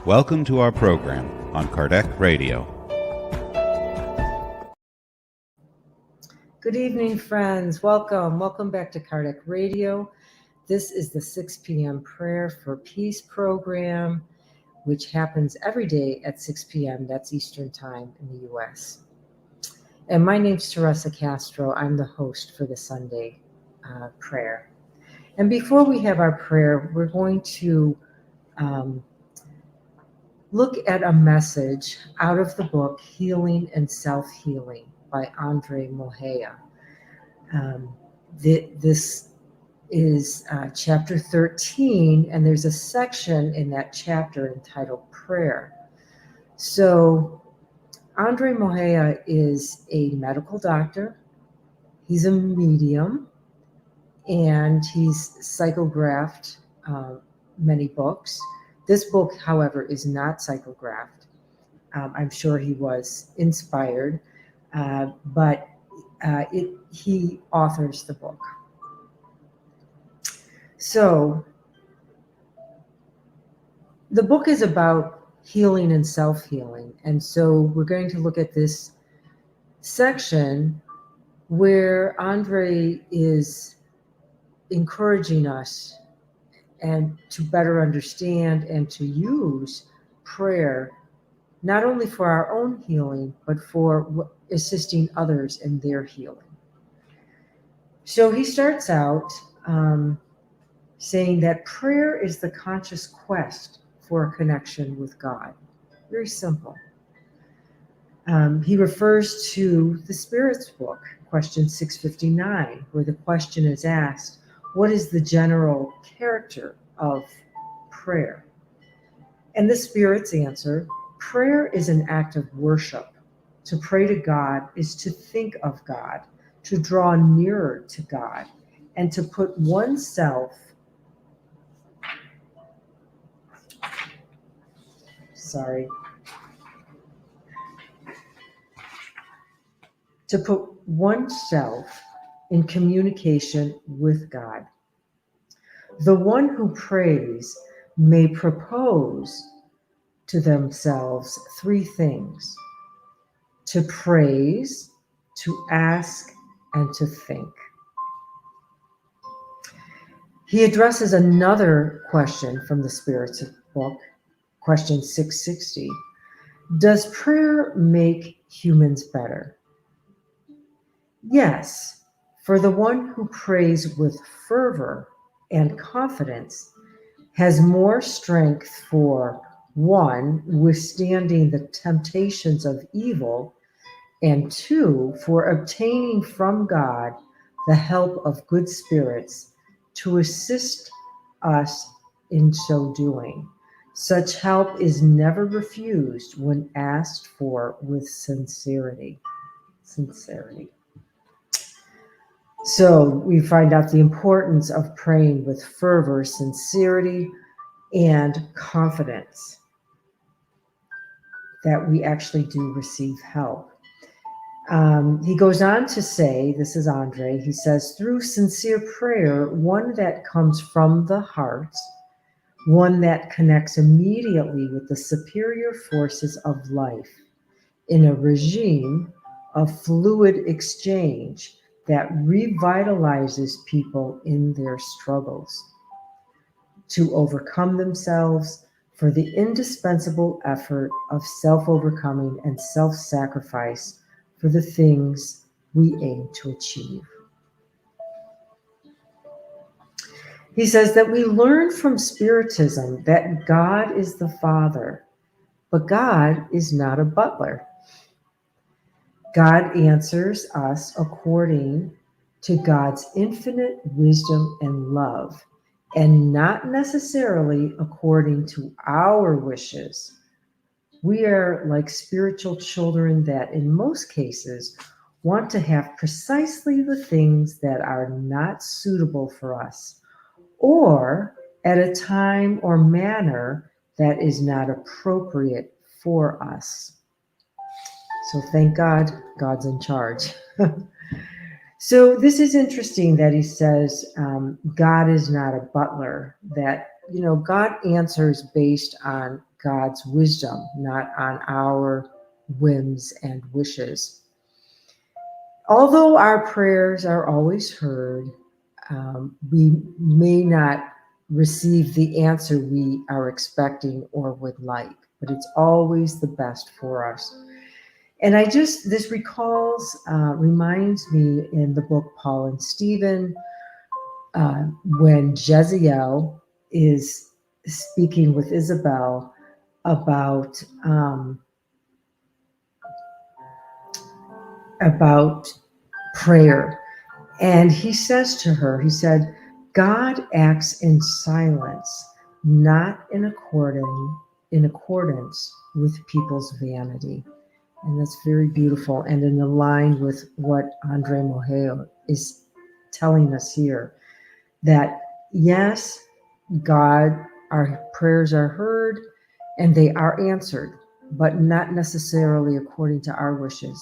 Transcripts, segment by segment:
Welcome to our program on Kardec Radio. Good evening, friends. Welcome back to Kardec Radio. This is the 6 p.m. Prayer for Peace program, which happens every day at 6 p.m. That's Eastern Time in the U.S. And my name's Teresa Castro. I'm the host for the Sunday prayer. And before we have our prayer, we're going to look at a message out of the book Healing and Self-Healing by Andrei Moreira. This is chapter 13, and there's a section in that chapter entitled Prayer. So Andrei Moreira is a medical doctor. He's a medium, and he's psychographed many books. This book, however, is not psychographed. I'm sure he was inspired, but he authors the book. So the book is about healing and self-healing. And so we're going to look at this section where Andrei is encouraging us and to better understand and to use prayer, not only for our own healing, but for assisting others in their healing. So he starts out saying that prayer is the conscious quest for a connection with God. Very simple. He refers to the Spirit's book, question 659, where the question is asked, what is the general character of prayer? And the Spirit's answer, prayer is an act of worship. To pray to God is to think of God, to draw nearer to God, and to put oneself in communication with God. The one who prays may propose to themselves three things: to praise, to ask, and to think. He addresses another question from the Spirit's book, question 660. Does prayer make humans better? Yes, for the one who prays with fervor and confidence has more strength for, one, withstanding the temptations of evil, and two, for obtaining from God the help of good spirits to assist us in so doing. Such help is never refused when asked for with sincerity. So we find out the importance of praying with fervor, sincerity, and confidence that we actually do receive help. He goes on to say, this is Andrei, he says, through sincere prayer, one that comes from the heart, one that connects immediately with the superior forces of life in a regime of fluid exchange that revitalizes people in their struggles to overcome themselves for the indispensable effort of self-overcoming and self-sacrifice for the things we aim to achieve. He says that we learn from Spiritism that God is the Father, but God is not a butler. God answers us according to God's infinite wisdom and love, and not necessarily according to our wishes. We are like spiritual children that in most cases want to have precisely the things that are not suitable for us, or at a time or manner that is not appropriate for us. So thank God, God's in charge. So this is interesting that he says God is not a butler, that, God answers based on God's wisdom, not on our whims and wishes. Although our prayers are always heard, we may not receive the answer we are expecting or would like, but it's always the best for us. And this reminds me in the book Paul and Stephen, when Jezeel is speaking with Isabel about prayer. And he says to her, he said, God acts in silence, not in accordance with people's vanity. And that's very beautiful and in line with what Andrei Moreira is telling us here, that yes, God, our prayers are heard and they are answered, but not necessarily according to our wishes.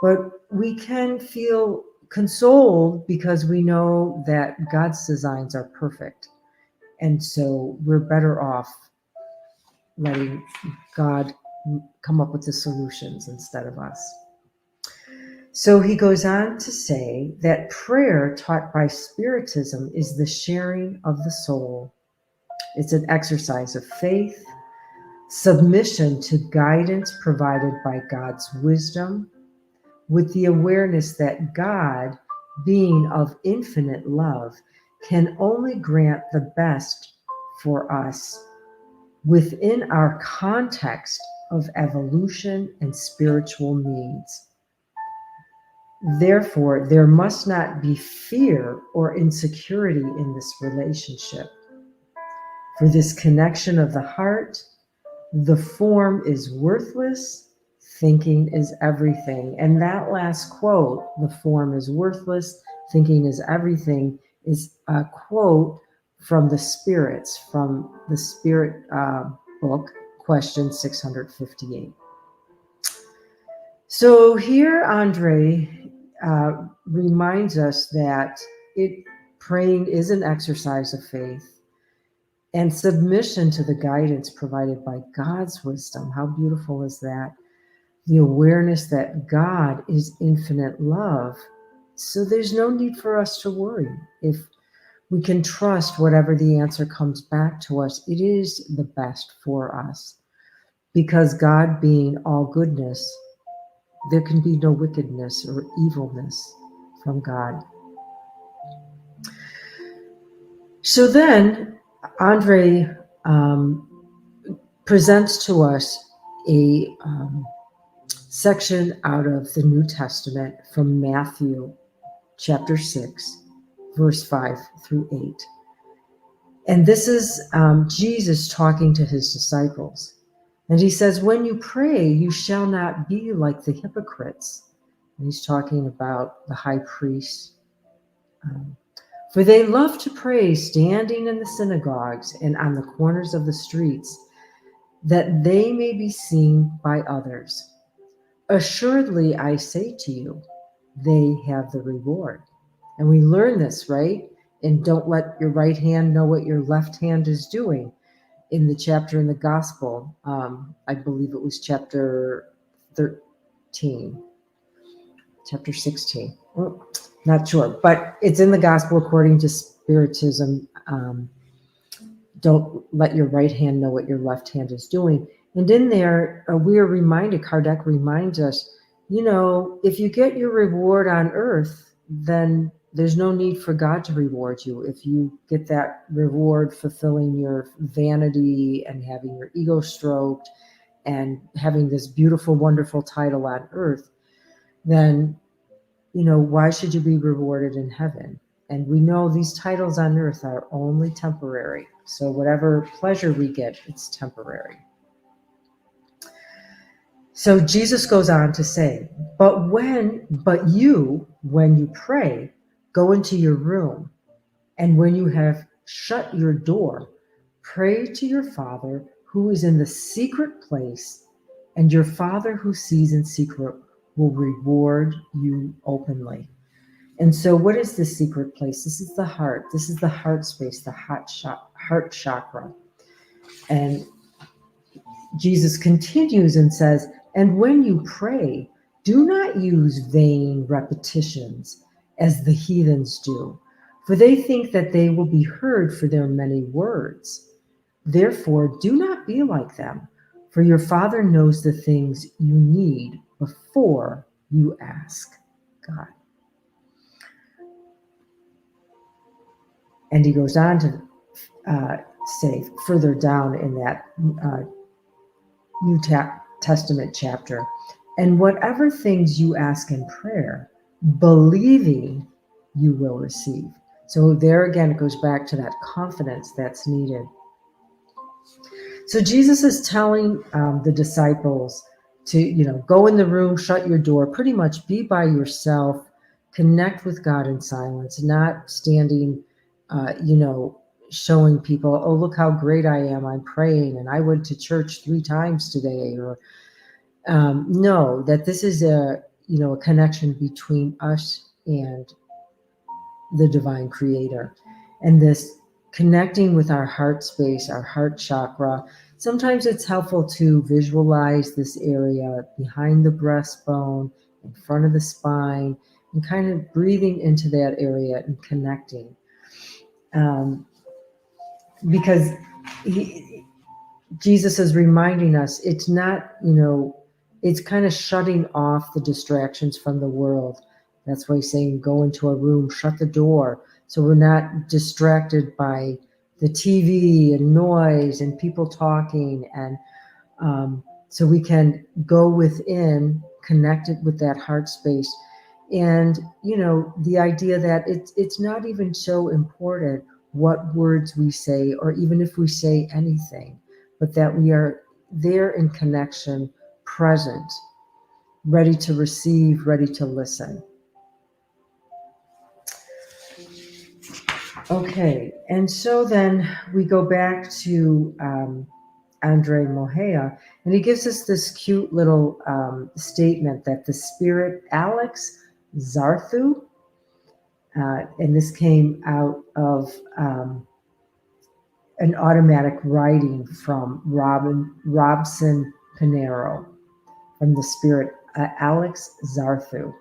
But we can feel consoled because we know that God's designs are perfect. And so we're better off letting God come up with the solutions instead of us. So he goes on to say that prayer taught by Spiritism is the sharing of the soul. It's an exercise of faith, submission to guidance provided by God's wisdom, with the awareness that God, being of infinite love, can only grant the best for us within our context of evolution and spiritual needs. Therefore, there must not be fear or insecurity in this relationship. For this connection of the heart, the form is worthless, thinking is everything. And that last quote, the form is worthless, thinking is everything, is a quote from the spirits, from the spirit book, question 658. So here Andrei reminds us that praying is an exercise of faith and submission to the guidance provided by God's wisdom. How beautiful is that? The awareness that God is infinite love. So there's no need for us to worry. If we can trust whatever the answer comes back to us, it is the best for us. Because God being all goodness, there can be no wickedness or evilness from God. So then Andrei presents to us a section out of the New Testament from Matthew chapter 6, verse 5 through 8. And this is Jesus talking to his disciples. And he says, when you pray, you shall not be like the hypocrites. And he's talking about the high priest. For they love to pray standing in the synagogues and on the corners of the streets, that they may be seen by others. Assuredly, I say to you, they have the reward. And we learn this, right? And don't let your right hand know what your left hand is doing. In the chapter in the gospel, I believe it was chapter 13, chapter 16. Not sure, but it's in the gospel according to Spiritism. Don't let your right hand know what your left hand is doing. And in there, we are reminded, Kardec reminds us, if you get your reward on earth, then there's no need for God to reward you. If you get that reward fulfilling your vanity and having your ego stroked and having this beautiful, wonderful title on earth, then, why should you be rewarded in heaven? And we know these titles on earth are only temporary. So whatever pleasure we get, it's temporary. So Jesus goes on to say, but you, when you pray, go into your room, and when you have shut your door, pray to your Father who is in the secret place, and your Father who sees in secret will reward you openly. And so what is the secret place? This is the heart. This is the heart space, the heart chakra. And Jesus continues and says, and when you pray, do not use vain repetitions as the heathens do, for they think that they will be heard for their many words. Therefore, do not be like them, for your Father knows the things you need before you ask God. And he goes on to say further down in that New Testament chapter, and whatever things you ask in prayer, believing you will receive. So there again, it goes back to that confidence that's needed. So Jesus is telling the disciples to, go in the room, shut your door, pretty much be by yourself, connect with God in silence, not standing, showing people, oh, look how great I am, I'm praying, and I went to church 3 times today, or no, that this is a connection between us and the divine creator, and this connecting with our heart space, our heart chakra. Sometimes it's helpful to visualize this area behind the breastbone, in front of the spine, and kind of breathing into that area and connecting. Because Jesus is reminding us it's not, it's kind of shutting off the distractions from the world. That's why he's saying go into a room, shut the door, so we're not distracted by the TV and noise and people talking. And so we can go within, connected with that heart space. And, the idea that it's not even so important what words we say, or even if we say anything, but that we are there in connection, present, ready to receive, ready to listen. Okay, and so then we go back to Andrei Moreira, and he gives us this cute little statement that the spirit Alex Zarthu, and this came out of an automatic writing from Robson Pinero, from the spirit Alex Zarthu.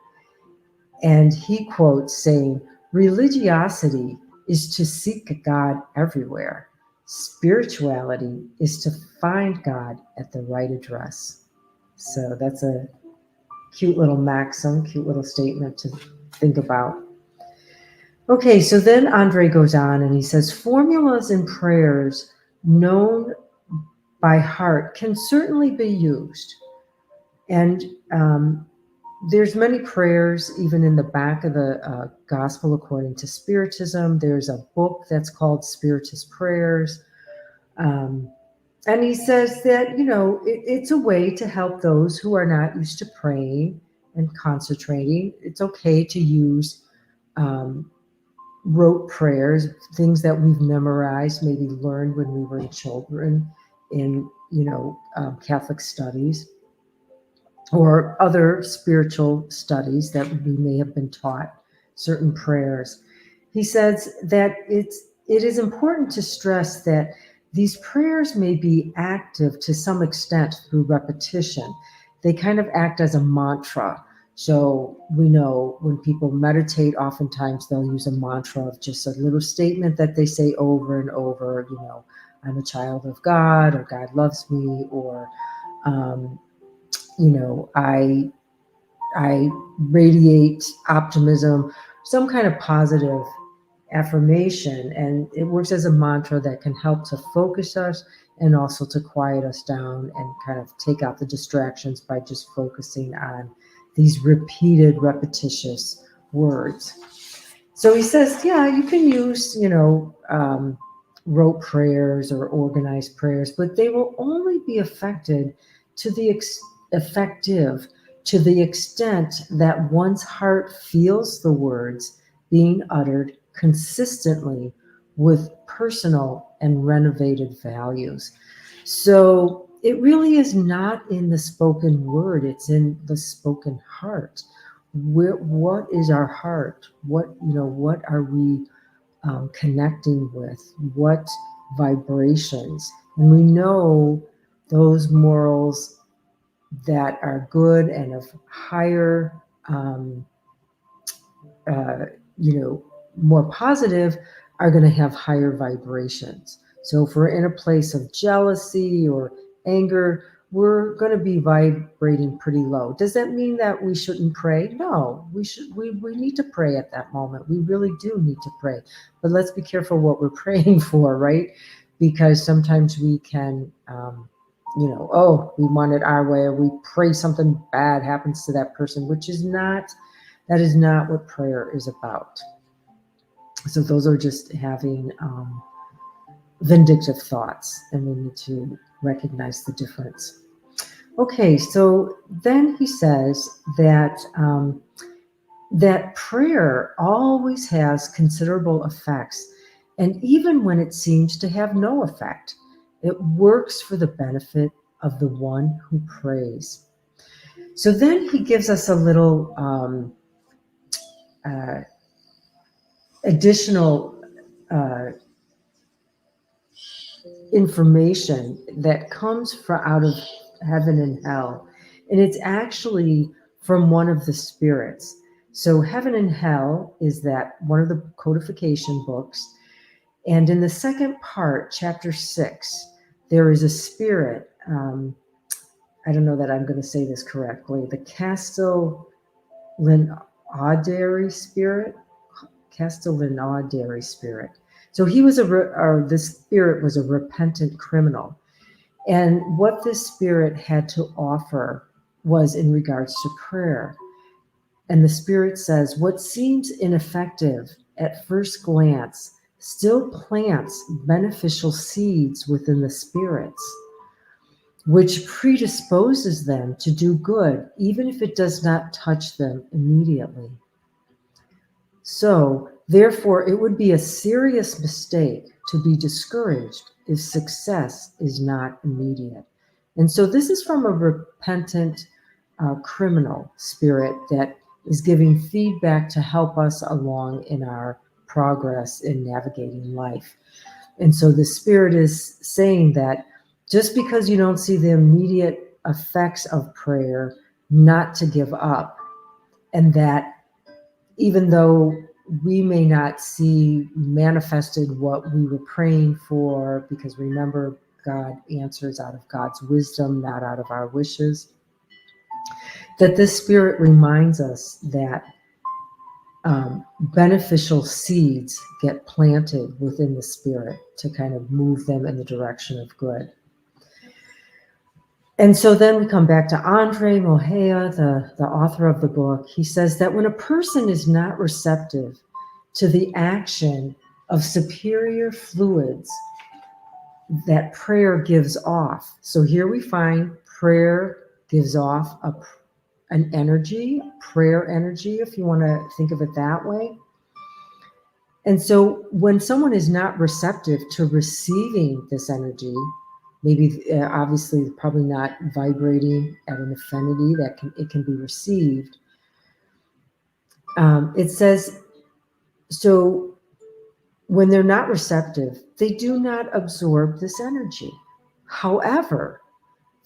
And he quotes saying, religiosity is to seek God everywhere. Spirituality is to find God at the right address. So that's a cute little maxim, cute little statement to think about. Okay, so then Andrei goes on and he says, formulas and prayers known by heart can certainly be used. And there's many prayers, even in the back of the Gospel According to Spiritism. There's a book that's called Spiritist Prayers. And he says that, it's a way to help those who are not used to praying and concentrating. It's okay to use rote prayers, things that we've memorized, maybe learned when we were children in, Catholic studies, or other spiritual studies that we may have been taught, certain prayers. He says that it is important to stress that these prayers may be active to some extent through repetition. They kind of act as a mantra. So we know when people meditate, oftentimes they'll use a mantra of just a little statement that they say over and over, I'm a child of God, or God loves me, or I radiate optimism, some kind of positive affirmation, and it works as a mantra that can help to focus us and also to quiet us down and kind of take out the distractions by just focusing on these repeated, repetitious words. So he says, yeah, you can use, rote prayers or organized prayers, but they will only be effective to the extent that one's heart feels the words being uttered consistently with personal and renovated values. So it really is not in the spoken word, it's in the spoken heart. What is our heart? What are we connecting with? What vibrations? And we know those morals that are good and of higher, more positive, are going to have higher vibrations. So if we're in a place of jealousy or anger, we're going to be vibrating pretty low. Does that mean that we shouldn't pray? No, we should. We need to pray at that moment. We really do need to pray. But let's be careful what we're praying for, right? Because sometimes we can, we want it our way, or we pray something bad happens to that person, that is not what prayer is about. So those are just having vindictive thoughts, and we need to recognize the difference. Okay, so then he says that that prayer always has considerable effects, and even when it seems to have no effect, it works for the benefit of the one who prays. So then he gives us a little additional information that comes from out of heaven and hell, and it's actually from one of the spirits. So heaven and hell is that one of the codification books, and in the second part, chapter 6, there is a spirit. I don't know that I'm going to say this correctly. The Castellanadary spirit. Castellanadary spirit. So he was this spirit was a repentant criminal. And what this spirit had to offer was in regards to prayer. And the spirit says, what seems ineffective at first glance still plants beneficial seeds within the spirits, which predisposes them to do good, even if it does not touch them immediately. So, therefore, it would be a serious mistake to be discouraged if success is not immediate. And so this is from a repentant criminal spirit that is giving feedback to help us along in our progress in navigating life. And so the spirit is saying that just because you don't see the immediate effects of prayer, not to give up, and that even though we may not see manifested what we were praying for, because remember, God answers out of God's wisdom, not out of our wishes, that this spirit reminds us that beneficial seeds get planted within the spirit to kind of move them in the direction of good. And so then we come back to Andrei Moreira, the author of the book. He says that when a person is not receptive to the action of superior fluids that prayer gives off. So here we find prayer gives off an energy, prayer energy, if you want to think of it that way. And so when someone is not receptive to receiving this energy, maybe obviously probably not vibrating at an affinity that it can be received. It says, so when they're not receptive, they do not absorb this energy. However,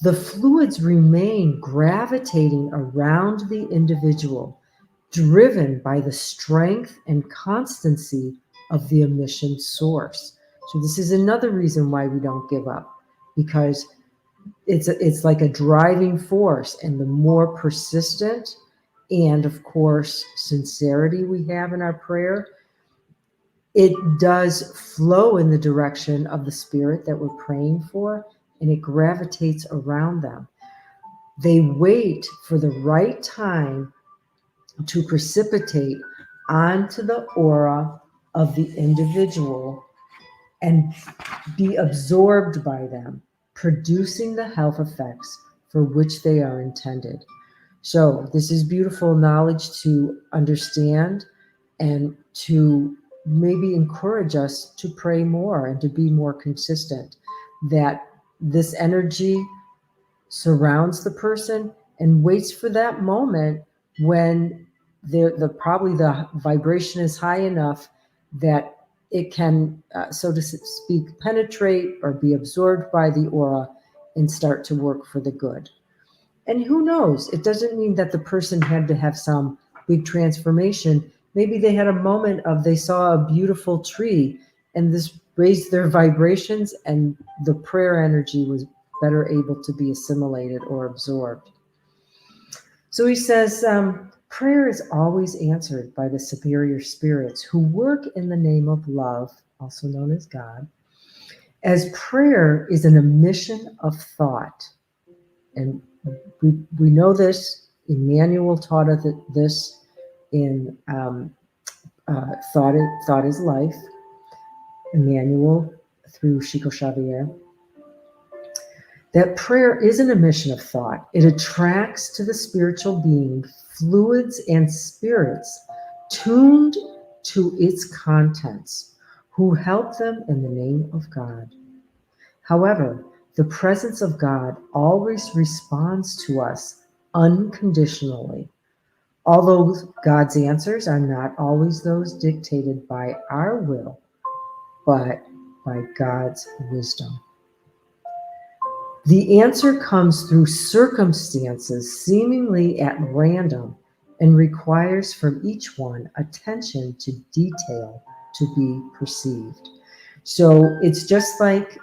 the fluids remain gravitating around the individual, driven by the strength and constancy of the emission source. So this is another reason why we don't give up, because it's like a driving force, and the more persistent and, of course, sincerity we have in our prayer, it does flow in the direction of the spirit that we're praying for, and it gravitates around them. They wait for the right time to precipitate onto the aura of the individual and be absorbed by them, producing the health effects for which they are intended. So this is beautiful knowledge to understand and to maybe encourage us to pray more and to be more consistent, that this energy surrounds the person and waits for that moment when probably the vibration is high enough that it can, so to speak, penetrate or be absorbed by the aura and start to work for the good. And who knows? It doesn't mean that the person had to have some big transformation. Maybe they had a moment of they saw a beautiful tree and this raised their vibrations, and the prayer energy was better able to be assimilated or absorbed. So he says, prayer is always answered by the superior spirits who work in the name of love, also known as God, as prayer is an emission of thought. And we know this. Emmanuel taught us this in Thought is Life. Emmanuel through Chico Xavier. That prayer is an emission of thought. It attracts to the spiritual being fluids and spirits tuned to its contents, who help them in the name of God. However, the presence of God always responds to us unconditionally. Although God's answers are not always those dictated by our will, but by God's wisdom. The answer comes through circumstances seemingly at random and requires from each one attention to detail to be perceived. So it's just like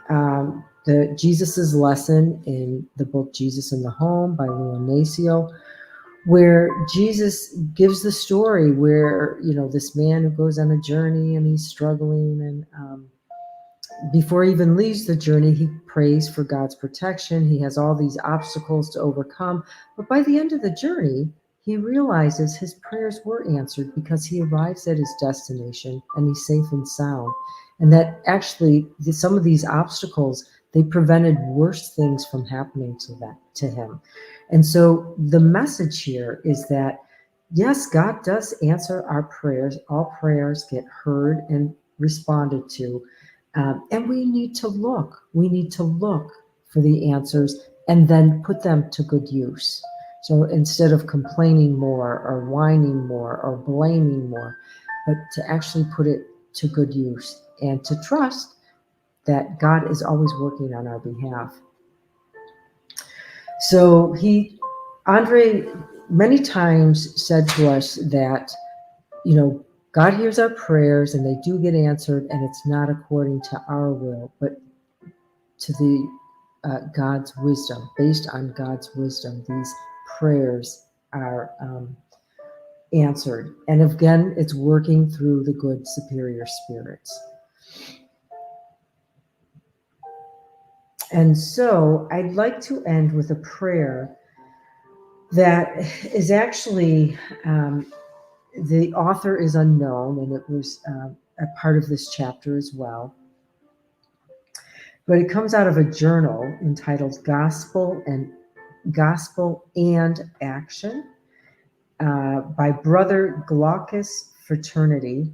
Jesus's lesson in the book Jesus in the Home by Leonacio, where Jesus gives the story where, this man who goes on a journey and he's struggling, and before he even leaves the journey, he prays for God's protection. He has all these obstacles to overcome. But by the end of the journey, he realizes his prayers were answered because he arrives at his destination and he's safe and sound. And that actually, some of these obstacles, they prevented worse things from happening to him. And so the message here is that, yes, God does answer our prayers. All prayers get heard and responded to. And we need to look. We need to look for the answers and then put them to good use. So instead of complaining more or whining more or blaming more, but to actually put it to good use and to trust that God is always working on our behalf. So Andrei many times said to us that, God hears our prayers and they do get answered, and it's not according to our will, but to the God's wisdom. Based on God's wisdom, these prayers are answered. And again, it's working through the good superior spirits. And so I'd like to end with a prayer that is actually, the author is unknown, and it was a part of this chapter as well. But it comes out of a journal entitled Gospel and Action by Brother Glaucus Fraternity.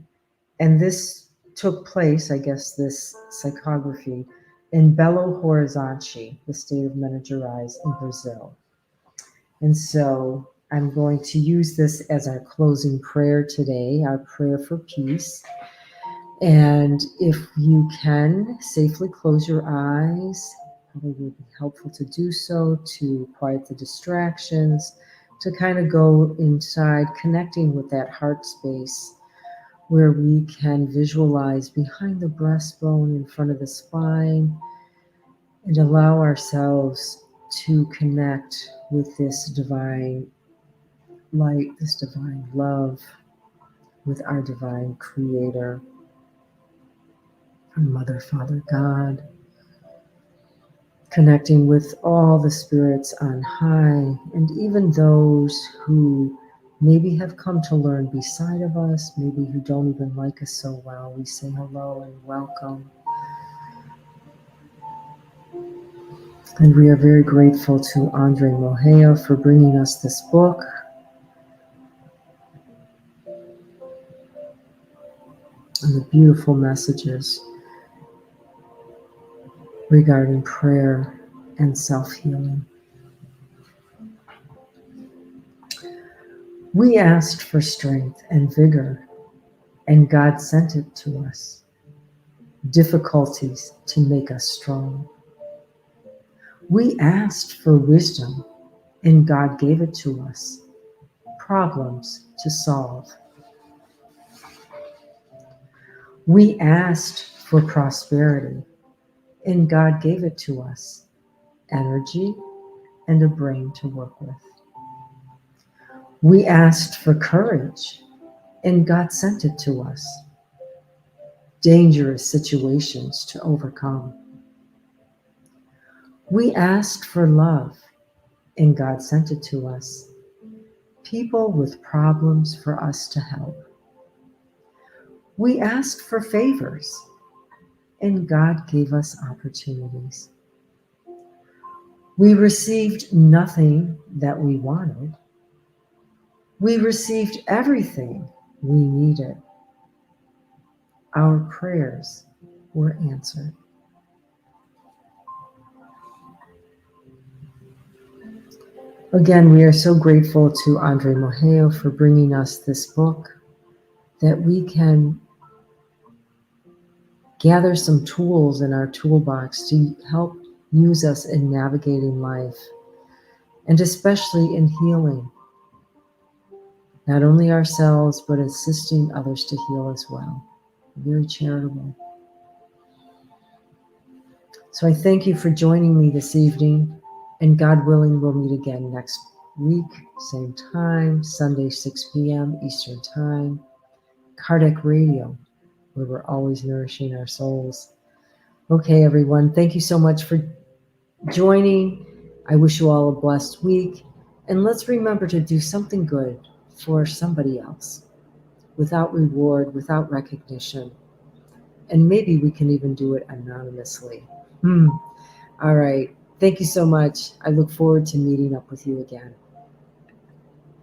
And this took place, I guess, this psychography, in Belo Horizonte, the state of Minas Gerais in Brazil. And so I'm going to use this as our closing prayer today, our prayer for peace. And if you can safely close your eyes, probably would be helpful to do so, to quiet the distractions, to kind of go inside, connecting with that heart space where we can visualize behind the breastbone, in front of the spine, and allow ourselves to connect with this divine light, this divine love, with our divine creator, our Mother, Father, God, connecting with all the spirits on high, and even those who maybe have come to learn beside of us, maybe who don't even like us so well. We say hello and welcome. And we are very grateful to Andrei Moreira for bringing us this book. And the beautiful messages regarding prayer and self-healing. We asked for strength and vigor, and God sent it to us. Difficulties to make us strong. We asked for wisdom, and God gave it to us. Problems to solve. We asked for prosperity, and God gave it to us. Energy and a brain to work with. We asked for courage, and God sent it to us. Dangerous situations to overcome. We asked for love, and God sent it to us. People with problems for us to help. We asked for favors, and God gave us opportunities. We received nothing that we wanted. We received everything we needed. Our prayers were answered. Again, we are so grateful to Andrei Moreira for bringing us this book, that we can gather some tools in our toolbox to help use us in navigating life, and especially in healing, not only ourselves, but assisting others to heal as well. Very charitable. So I thank you for joining me this evening, and God willing, we'll meet again next week, same time, Sunday, 6 p.m. Eastern Time, Kardec Radio, where we're always nourishing our souls. Okay, everyone, thank you so much for joining. I wish you all a blessed week, and let's remember to do something good for somebody else, without reward, without recognition, and maybe we can even do it anonymously. All right. Thank you so much. I look forward to meeting up with you again.